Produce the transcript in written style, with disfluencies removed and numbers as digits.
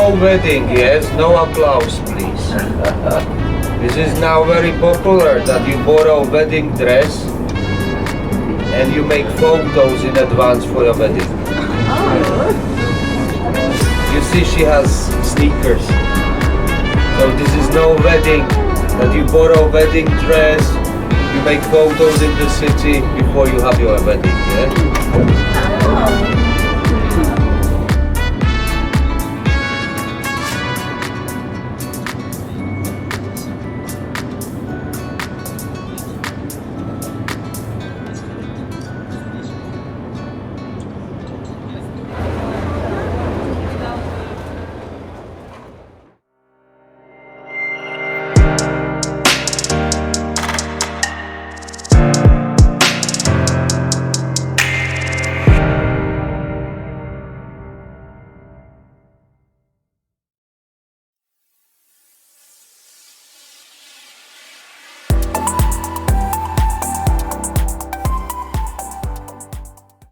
no wedding, yes? No applause, please. This is now very popular that you borrow a wedding dress and you make photos in advance for your wedding. You see she has sneakers. So this is no wedding, that you borrow a wedding dress, you make photos in the city before you have your wedding, yeah?